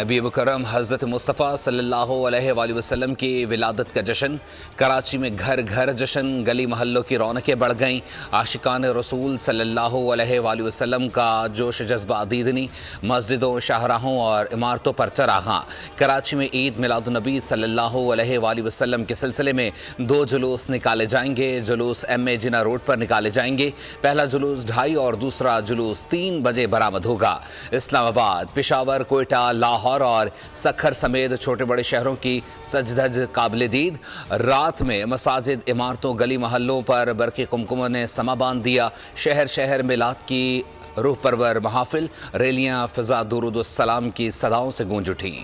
नबी मुकर्रम हज़रत मुस्तफ़ा सल्लल्लाहु अलैहि वसल्लम की विलादत का जश्न। कराची में घर घर जश्न, गली मोहल्लों की रौनकें बढ़ गईं। आशिकान रसूल सल्लल्लाहु अलैहि वसल्लम का जोश जज्बा दीदनी, मस्जिदों, शाहराहों और इमारतों पर चरागां। कराची में ईद मिलादुन्नबी सल्लल्लाहु अलैहि वसल्लम के सिलसिले में 2 जुलूस निकाले जाएंगे। जुलूस MA जिना रोड पर निकाले जाएंगे। पहला जुलूस 2:30 और दूसरा जुलूस 3 बजे बरामद होगा। इस्लामाबाद, पेशावर, कोयटा, लाहौर और सखर समेत छोटे बड़े शहरों की सजधज काबिल दीद। रात में मसाजिद, इमारतों, गली मोहल्लों पर बरक़ी कुमकुम ने समा बांध दिया। शहर शहर मिलाद की रूह परवर महाफिल, रैलियां फ़िज़ा दुरूद सलाम की सदाओं से गूंज उठी।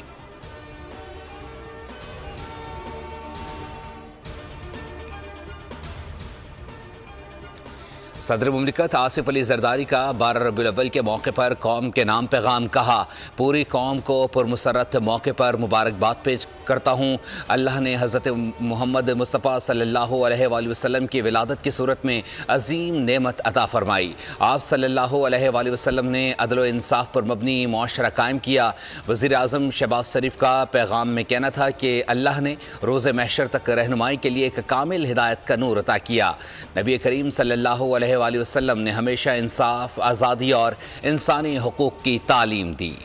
सदर मुमलिकत आसिफ अली जरदारी का 12 रबीउल अव्वल के मौके पर कौम के नाम पैगाम। कहा, पूरी कौम को पुरमसरत मौके पर मुबारकबाद पेश करता हूँ। अल्लाह ने हज़रत मोहम्मद मुस्तफ़ा सल्लल्लाहु अलैहि वसल्लम की विलादत की सूरत में अजीम नेमत अता फरमाई। आप सल्लल्लाहु अलैहि वसल्लम ने अदल व इंसाफ पर मबनी मुआशरा कायम किया। वज़ीर आज़म शहबाज शरीफ का पैगाम में कहना था कि अल्लाह ने रोज़े महशर तक रहनुमाई के लिए एक कामिल हिदायत का नूर अता किया। नबी करीम सल्लल्लाहु अलैहि वसल्लम ने हमेशा इंसाफ, आज़ादी और इंसानी हुकूक की तालीम दी।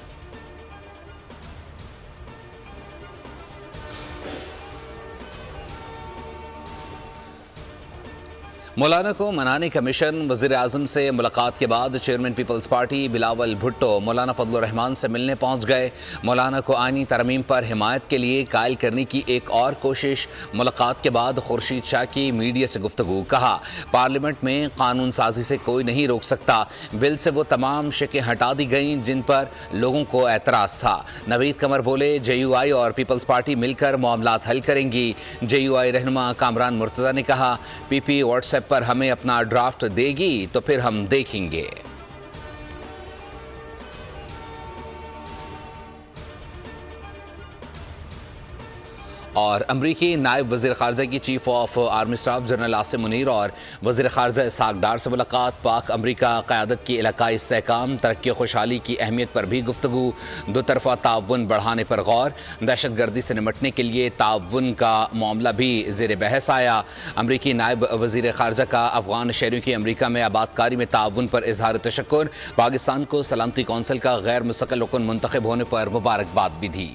मौलाना को मनाने का मिशन। वज़ीर आज़म से मुलाकात के बाद chairman Peoples Party Bilawal Bhutto Maulana Fazlur Rahman से मिलने पहुंच गए। मौलाना को आईनी तरमीम पर हिमायत के लिए कायल करने की एक और कोशिश। मुलाकात के बाद खुर्शीद शाह की मीडिया से गुफ्तगू। कहा, पार्लियामेंट में कानून साजी से कोई नहीं रोक सकता। बिल से वो तमाम शिकें हटा दी गईं जिन पर लोगों को एतराज़ था। नवीद कमर बोले, JUI और पीपल्स पार्टी मिलकर मामलात हल करेंगी। JUI रहनुमा कामरान मुर्तज़ा ने कहा, PP व्हाट्सएप पर हमें अपना ड्राफ्ट देगी तो फिर हम देखेंगे। और अमरीकी नायब वज़ीर ख़ारजा की chief of army staff general Asim Munir और वज़ीर ख़ारजा इसहाक डार से मुलाकात। पाक अमरीका क़यादत की इलाकाई इस्तेहकाम, तरक्की खुशहाली की अहमियत पर भी गुफ्तगू। दो तरफ़ा ताउन बढ़ाने पर गौर। दहशत गर्दी से निमटने के लिए ताउन का मामला भी ज़ेर बहस आया। अमरीकी नायब वज़ीर ख़ारजा का अफ़गान शहरियों की अमरीका में आबादकारी में ताउन पर इजहार तशक्कुर। पाकिस्तान को सलामती कौंसिल का गैर मुस्तक़िल रुकन मुंतखब होने पर मुबारकबाद भी दी।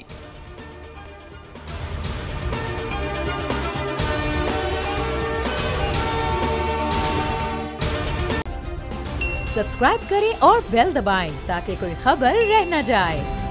सब्सक्राइब करें और बेल दबाएं ताकि कोई खबर रह न जाए।